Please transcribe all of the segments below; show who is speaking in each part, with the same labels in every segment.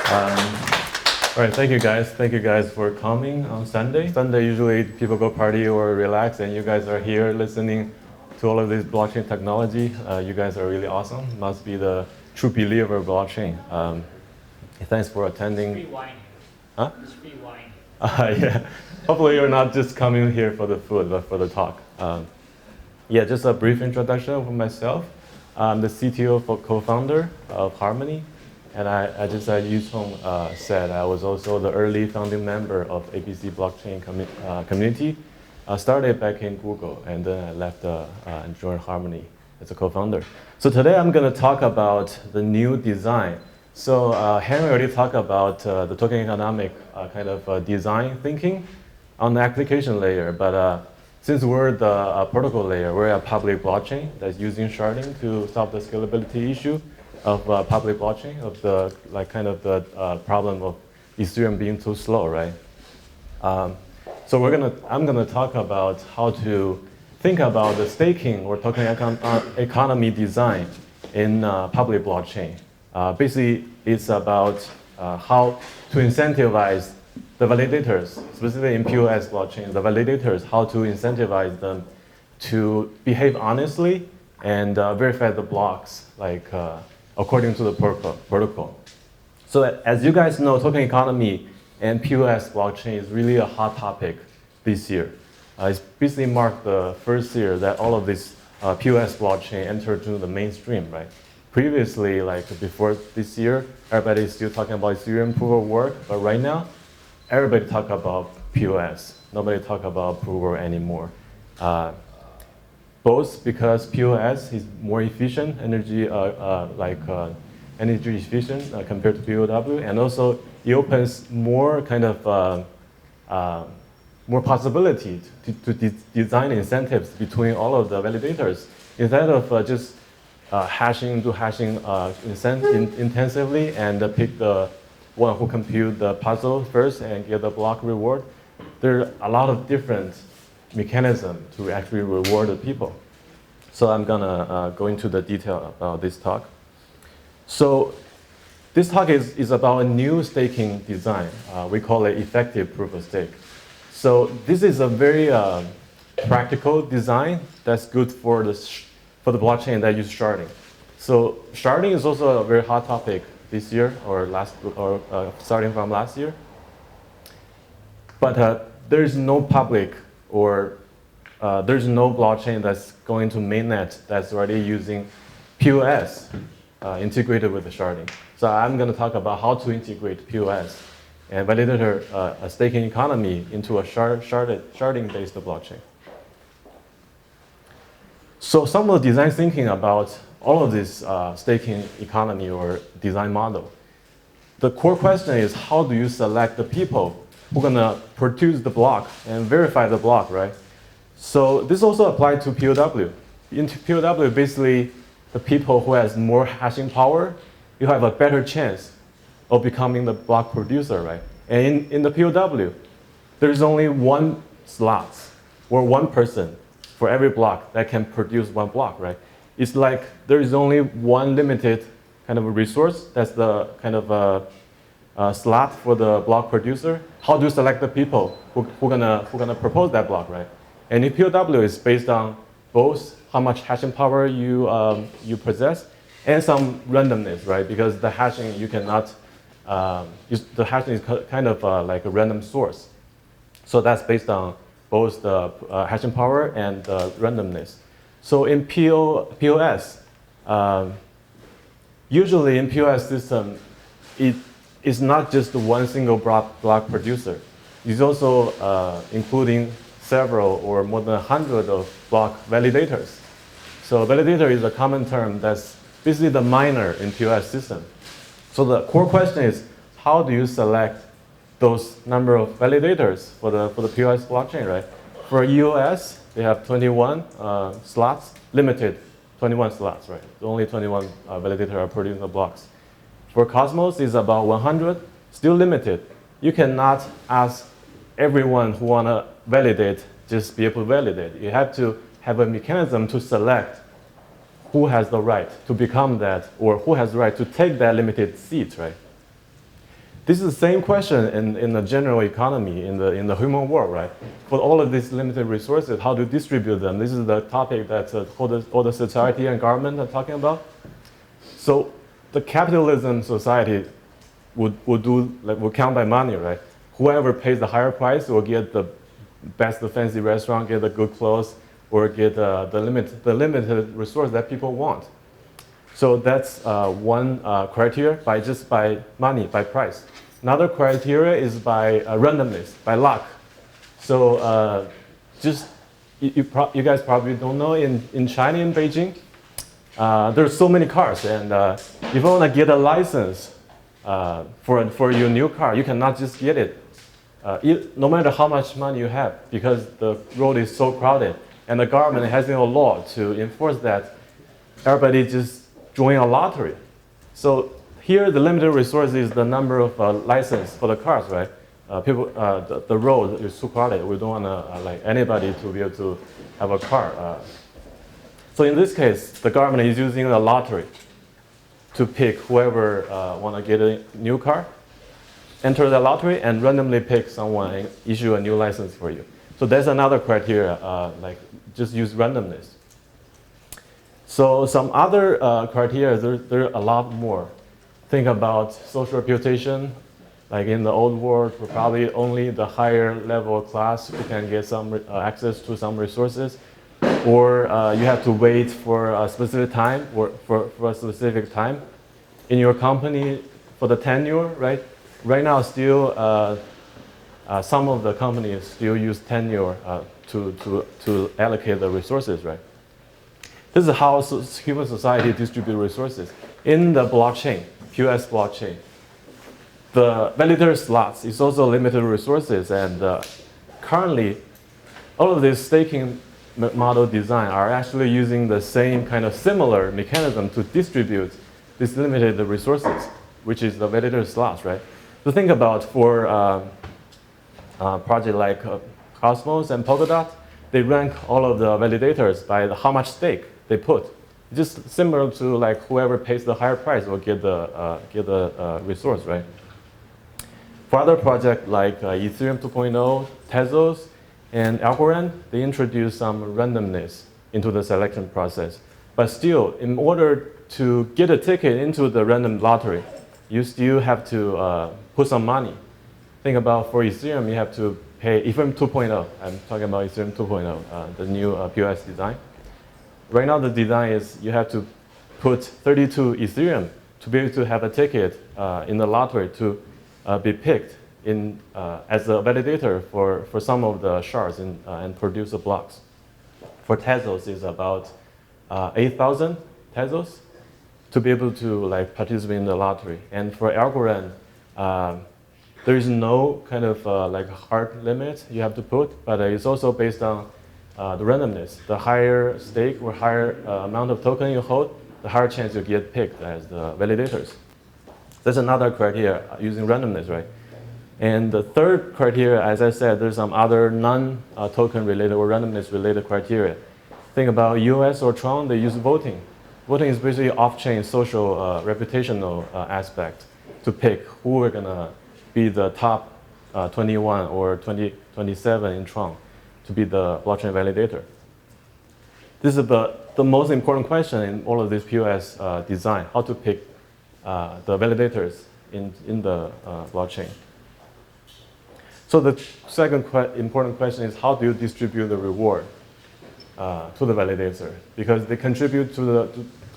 Speaker 1: All right, thank you guys. Thank you guys for coming on Sunday. Sunday, usually people go party or relax, and you guys are here listening to all of this blockchain technology. You guys are really awesome. Must be the true believer of blockchain. Thanks for attending.
Speaker 2: Free wine.
Speaker 1: Huh?
Speaker 2: It's free wine.
Speaker 1: Yeah. Hopefully you're not just coming here for the food, but for the talk. Yeah, just a brief introduction of myself. I'm the CTO co-founder of Harmony. And I just, as Yusong said, I was also the early founding member of ABC blockchain community. I started back in Google, and then I left and joined Harmony as a co-founder. So today I'm going to talk about the new design. So Henry already talked about the token economic kind of design thinking on the application layer. But since we're the protocol layer, we're a public blockchain that's using sharding to solve the scalability issue of public blockchain, of the the problem of Ethereum being too slow, right? So I'm gonna talk about how to think about the staking or token economy design in public blockchain. Basically, it's about how to incentivize the validators, specifically in POS blockchain, the validators, how to incentivize them to behave honestly and verify the blocks, according to the protocol. So as you guys know, token economy and POS blockchain is really a hot topic this year. It's basically marked the first year that all of this POS blockchain entered into the mainstream, right? Previously, before this year, everybody is still talking about Ethereum proof of work, but right now, everybody talk about POS. Nobody talk about proof of work anymore. Both because POS is more efficient, energy efficient compared to POW, and also it opens more more possibility to design incentives between all of the validators instead of just hashing intensively and pick the one who compute the puzzle first and get the block reward. There are a lot of different mechanism to actually reward the people. So I'm gonna go into the detail about this talk. So this talk is about a new staking design. We call it effective proof of stake. So this is a very practical design that's good for the blockchain that use sharding. So sharding is also a very hot topic this year or starting from last year. But there is no public or there's no blockchain that's going to mainnet that's already using POS integrated with the sharding. So I'm going to talk about how to integrate POS and validator a staking economy into a sharding-based blockchain. So some of the design thinking about all of this staking economy or design model. The core question is, how do you select the people who are going to produce the block and verify the block, right? So this also applies to POW. In POW, basically, the people who has more hashing power, you have a better chance of becoming the block producer, right? And in the POW, there's only one slot or one person for every block that can produce one block, right? It's like there is only one limited kind of a resource. That's the kind of slot for the block producer. How do you select the people who gonna propose that block, right? And in POW, it's based on both how much hashing power you possess and some randomness, right? Because the hashing you cannot, the hashing is kind of like a random source. So that's based on both the hashing power and the randomness. So in POS, usually in POS system, it is not just one single block producer. It's also including several or more than 100 of block validators. So validator is a common term that's basically the miner in POS system. So the core question is, how do you select those number of validators for the POS blockchain, right? For EOS, they have 21 slots, limited 21 slots, right? Only 21 validators are producing the blocks. For Cosmos, it's about 100, still limited. You cannot ask everyone who want to validate just be able to validate. You have to have a mechanism to select who has the right to become that or who has the right to take that limited seat, right? This is the same question in the general economy, in the human world, right? For all of these limited resources, how to distribute them? This is the topic that all the society and government are talking about. So the capitalism society would count by money, right? Whoever pays the higher price will get the best fancy restaurant, get the good clothes, or get the limited resource that people want. So that's one criteria, just by money, by price. Another criteria is by randomness, by luck. So you guys probably don't know, in China, in Beijing, there's so many cars, and if you want to get a license for your new car, you cannot just get it, no matter how much money you have, because the road is so crowded, and the government has no law to enforce that. Everybody just join a lottery. So here, the limited resource is the number of license for the cars, right? The road is too crowded. We don't want to anybody to be able to have a car. So in this case, the government is using a lottery to pick whoever want to get a new car, enter the lottery, and randomly pick someone and issue a new license for you. So that's another criteria, just use randomness. So some other criteria, there are a lot more. Think about social reputation. Like in the old world, probably only the higher level class who can get some access to some resources. Or you have to wait for a specific time, or for a specific time in your company for the tenure, right? Right now, still, some of the companies still use tenure to allocate the resources, right? This is how human society distributes resources. In the blockchain, POS blockchain, the validator slots is also limited resources, and currently, all of these staking model design are actually using the same kind of similar mechanism to distribute these limited resources, which is the validator slots, right? So think about for project like Cosmos and Polkadot, they rank all of the validators by how much stake they put. Just similar to like whoever pays the higher price will get the resource, right? For other projects like Ethereum 2.0, Tezos, and Algorand, they introduce some randomness into the selection process. But still, in order to get a ticket into the random lottery, you still have to put some money. Think about for Ethereum, you have to pay Ethereum 2.0. I'm talking about Ethereum 2.0, the new POS design. Right now, the design is you have to put 32 Ethereum to be able to have a ticket in the lottery to be picked as a validator for some of the shards and produce the blocks. For Tezos, is about 8,000 Tezos to be able to participate in the lottery. And for Algorand, there is no kind of hard limit you have to put, but it's also based on the randomness. The higher stake or higher amount of token you hold, the higher chance you get picked as the validators. That's another criteria using randomness, right? And the third criteria, as I said, there's some other non-token related or randomness related criteria. Think about US or Tron, they use voting. Voting is basically off-chain social reputational aspect to pick who are gonna be the top 21 or 27 in Tron to be the blockchain validator. This is the most important question in all of this POS design, how to pick the validators in the blockchain. So the second important question is how do you distribute the reward to the validator? Because they contribute to the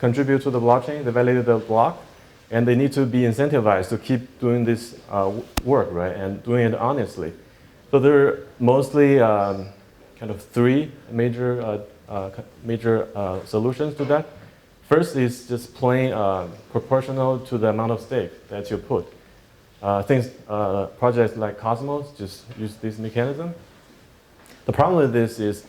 Speaker 1: blockchain, they validate the block, and they need to be incentivized to keep doing this work, right, and doing it honestly. So there are mostly kind of three major solutions to that. First is just plain proportional to the amount of stake that you put. Projects like Cosmos just use this mechanism. The problem with this is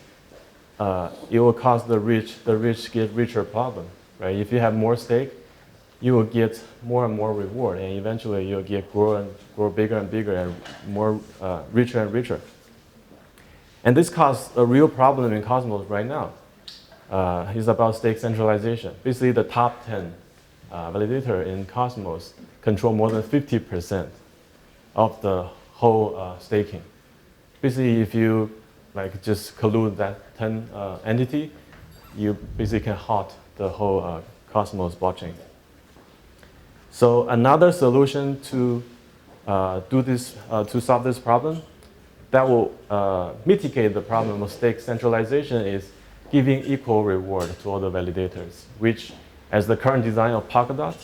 Speaker 1: it will cause the rich get richer problem, right? If you have more stake, you will get more and more reward, and eventually you'll get grow bigger and bigger and more richer and richer. And this causes a real problem in Cosmos right now. It's about stake centralization. Basically, the top 10 validator in Cosmos control more than 50% of the whole staking. Basically, if you like just collude that 10 entity, you basically can halt the whole Cosmos blockchain. So another solution to do this, to solve this problem, that will mitigate the problem of stake centralization is giving equal reward to all the validators, which, as the current design of Polkadot,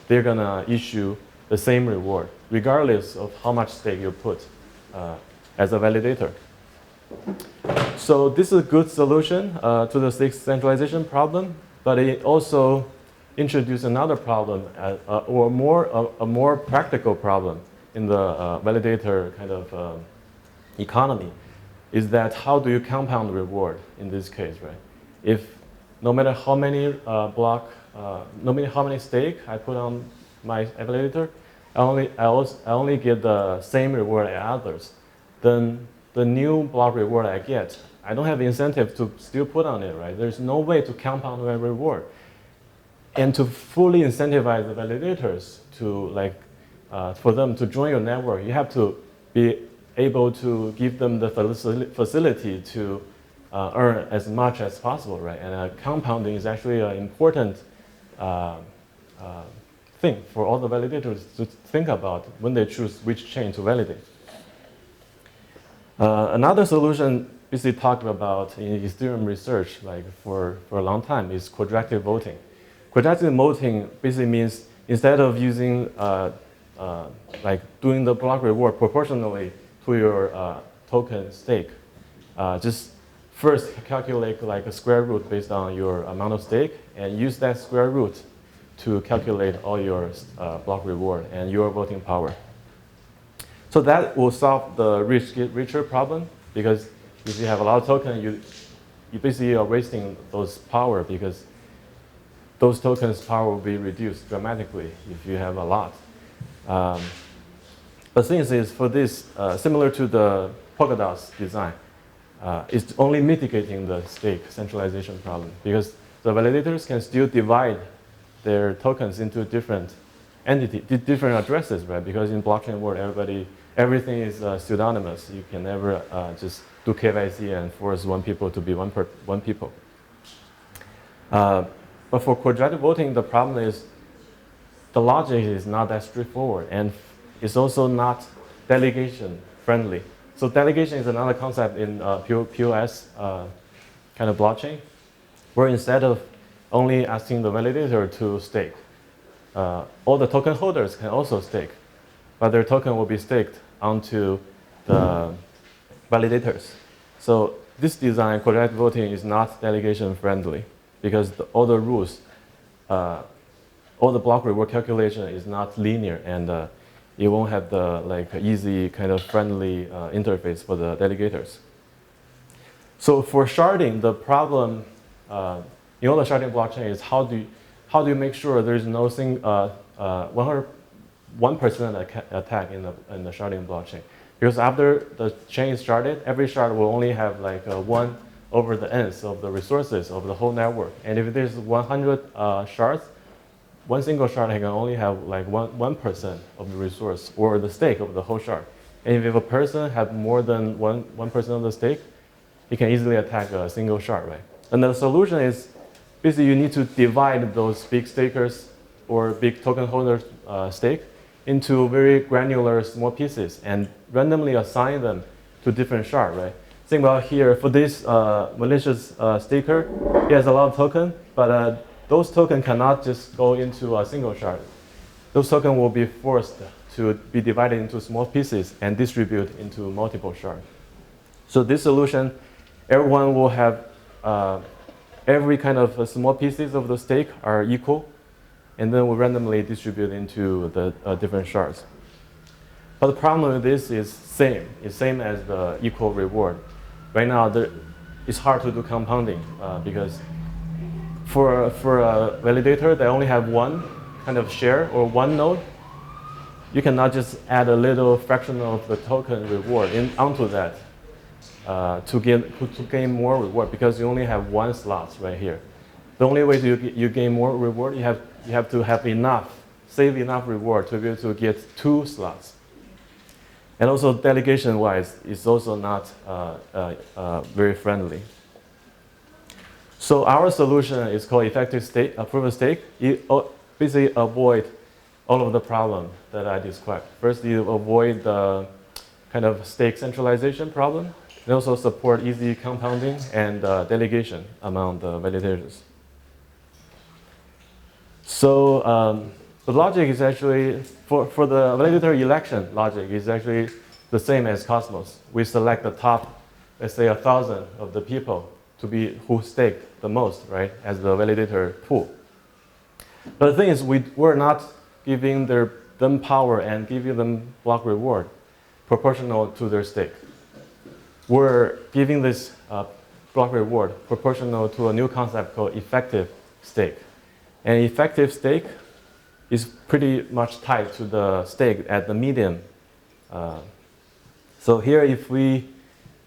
Speaker 1: they're gonna issue the same reward, regardless of how much stake you put as a validator. So this is a good solution to the stake centralization problem, but it also introduced another problem, or a more practical problem in the validator kind of economy, is that how do you compound reward in this case, right? If no matter how many no matter how many stake I put on my validator, I only get the same reward as others, then the new block reward I get, I don't have incentive to still put on it, right? There's no way to compound my reward. And to fully incentivize the validators to for them to join your network, you have to be able to give them the facility to earn as much as possible, right? And compounding is actually an important thing for all the validators to think about when they choose which chain to validate. Another solution basically talked about in Ethereum research for a long time is quadratic voting. Quadratic voting basically means instead of using doing the block reward proportionally to your token stake, just first calculate a square root based on your amount of stake and use that square root to calculate all your block reward and your voting power. So that will solve the rich get richer problem, because if you have a lot of tokens, you basically are wasting those power, because those tokens' power will be reduced dramatically if you have a lot. But since it's for this, similar to the Polkadot's design, it's only mitigating the stake centralization problem, because the validators can still divide their tokens into different entities, different addresses, right? Because in blockchain world, everything is pseudonymous. You can never just do KYC and force one people to be one people. But for quadratic voting, the problem is the logic is not that straightforward, and it's also not delegation friendly. So delegation is another concept in PoS kind of blockchain, where instead of only asking the validator to stake, all the token holders can also stake, but their token will be staked onto the validators. So this design, quadratic voting, is not delegation friendly, because all the rules, all the block reward calculation is not linear, and it won't have the easy kind of friendly interface for the delegators. So for sharding, the problem in all the sharding blockchain is how do you make sure there's no 100% attack in the sharding blockchain? Because after the chain is sharded, every shard will only have one over the ends of the resources of the whole network. And if there's 100 shards, one single shard can only have 1% of the resource or the stake of the whole shard. And if a person has more than 1% of the stake, he can easily attack a single shard, right? And the solution is basically you need to divide those big stakers or big token holders' stake into very granular small pieces and randomly assign them to different shards, right? Think about here, for this malicious staker, he has a lot of tokens, but those tokens cannot just go into a single shard. Those tokens will be forced to be divided into small pieces and distribute into multiple shards. So this solution, everyone will have every kind of small pieces of the stake are equal, and then we randomly distribute into the different shards. But the problem with this is same. It's same as the equal reward. Right now, it's hard to do compounding because for a validator, they only have one kind of share or one node. You cannot just add a little fraction of the token reward onto that to gain more reward, because you only have one slot right here. The only way you gain more reward, you have to have enough, save enough reward to be able to get 2 slots. And also delegation-wise, it's also not very friendly. So our solution is called effective stake, proof of stake. You basically avoid all of the problem that I described. First, you avoid the kind of stake centralization problem, and also support easy compounding and delegation among the validators. So the logic is actually, for the validator election logic, is actually the same as Cosmos. We select the top, let's say 1,000 of the people to be who staked the most, right, as the validator pool. But the thing is, we're not giving them power and giving them block reward proportional to their stake. We're giving this block reward proportional to a new concept called effective stake. And effective stake is pretty much tied to the stake at the median. So here, if we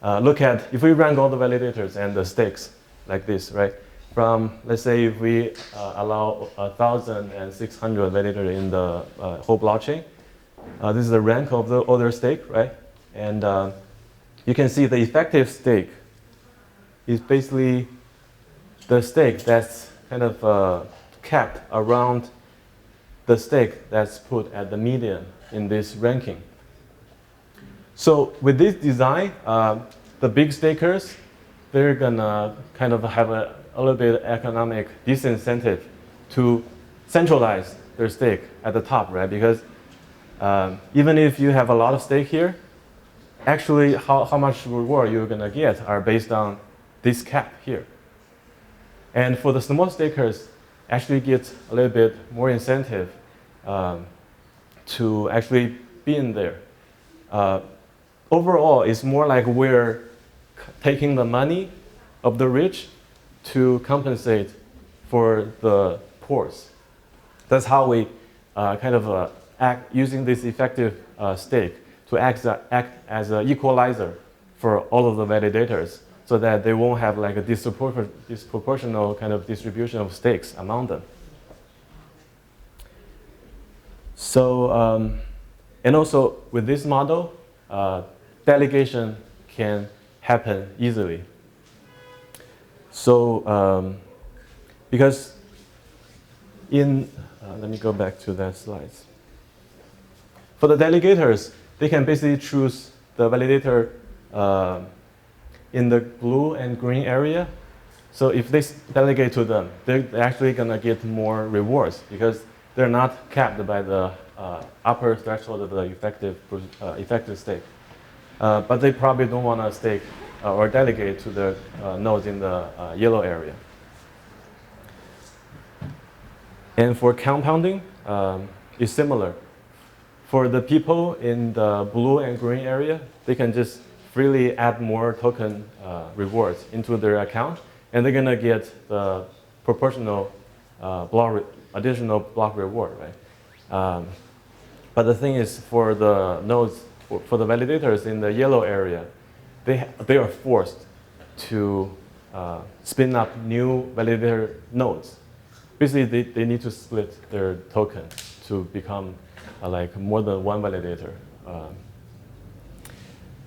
Speaker 1: if we rank all the validators and the stakes like this, right? From, let's say, if we allow 1,600 validators in the whole blockchain, this is the rank of the other stake, right? And you can see the effective stake is basically the stake that's kind of capped around the stake that's put at the median in this ranking. So with this design, the big stakers, they're gonna kind of have a little bit economic disincentive to centralize their stake at the top, right? Because even if you have a lot of stake here, actually how much reward you're gonna get are based on this cap here. And for the small stakers, actually get a little bit more incentive to actually be in there. Overall, it's more like we're taking the money of the rich to compensate for the poor. That's how we kind of act using this effective stake to act as an equalizer for all of the validators, so that they won't have like a disproportional kind of distribution of stakes among them. So, and also with this model, delegation can happen easily. So, because let me go back to that slide. For the delegators, they can basically choose the validator in the blue and green area. So if they delegate to them, they're actually gonna get more rewards because they're not capped by the upper threshold of the effective stake. But they probably don't want to stake or delegate to the nodes in the yellow area. And for compounding, it's similar. For the people in the blue and green area, they can just freely add more token rewards into their account, and they're gonna get the proportional additional block reward, right? But the thing is, for the nodes, for the validators in the yellow area, they are forced to spin up new validator nodes. Basically, they need to split their token to become like more than one validator.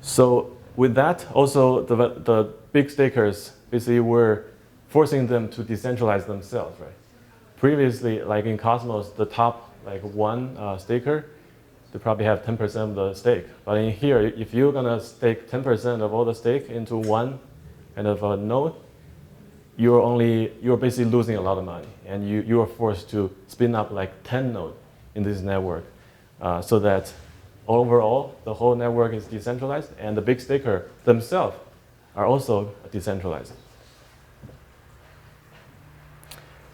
Speaker 1: So with that, also the big stakers, basically we're forcing them to decentralize themselves, right? Previously, like in Cosmos, the top like one staker, they probably have 10% of the stake. But in here, if you're gonna stake 10% of all the stake into one kind of a node, you're basically losing a lot of money, and you are forced to spin up like 10 nodes in this network, so that overall the whole network is decentralized, and the big staker themselves are also decentralized.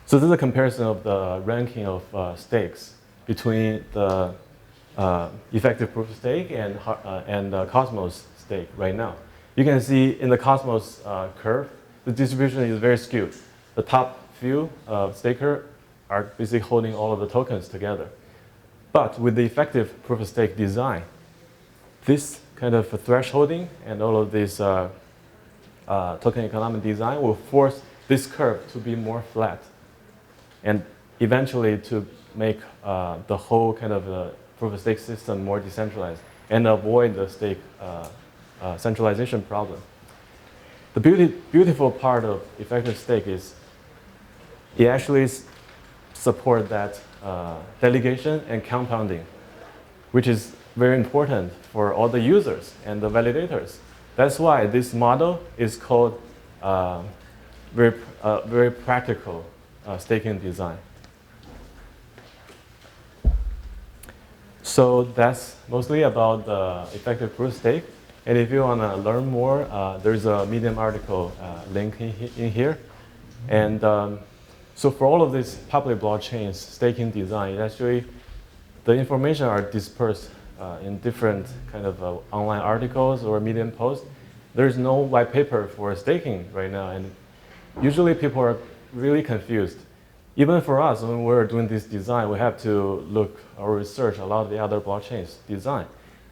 Speaker 1: So this is a comparison of the ranking of stakes between the effective proof of stake and Cosmos stake right now. You can see in the Cosmos curve, the distribution is very skewed. The top few stakers are basically holding all of the tokens together. But with the effective proof of stake design, this kind of thresholding and all of this token economic design will force this curve to be more flat, and eventually to make the whole kind of proof of stake system more decentralized and avoid the stake centralization problem. The beautiful part of effective stake is it actually supports that delegation and compounding, which is very important for all the users and the validators. That's why this model is called very practical staking design. So that's mostly about the effective proof stake. And if you want to learn more, there's a Medium article link in here. And so for all of these public blockchains, staking design, actually the information are dispersed in different kind of online articles or Medium posts. There's no white paper for staking right now, and usually people are really confused. Even for us, when we're doing this design, we have to look or research a lot of the other blockchains design.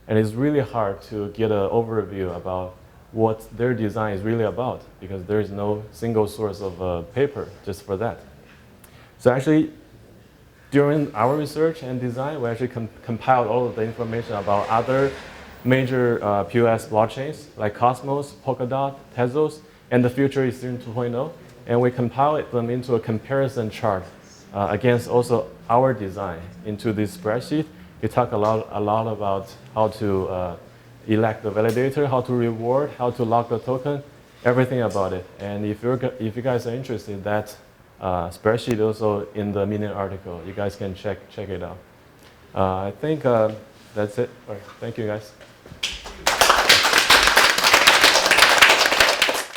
Speaker 1: And it's really hard to get an overview about what their design is really about, because there is no single source of paper just for that. So actually, during our research and design, we actually compiled all of the information about other major POS blockchains like Cosmos, Polkadot, Tezos, and the future Ethereum 2.0. And we compiled them into a comparison chart against also our design into this spreadsheet. We talk a lot about how to elect the validator, how to reward, how to lock the token, everything about it. And if you guys are interested, that spreadsheet also in the Medium article. You guys can check it out. I think that's it. All right, thank you guys.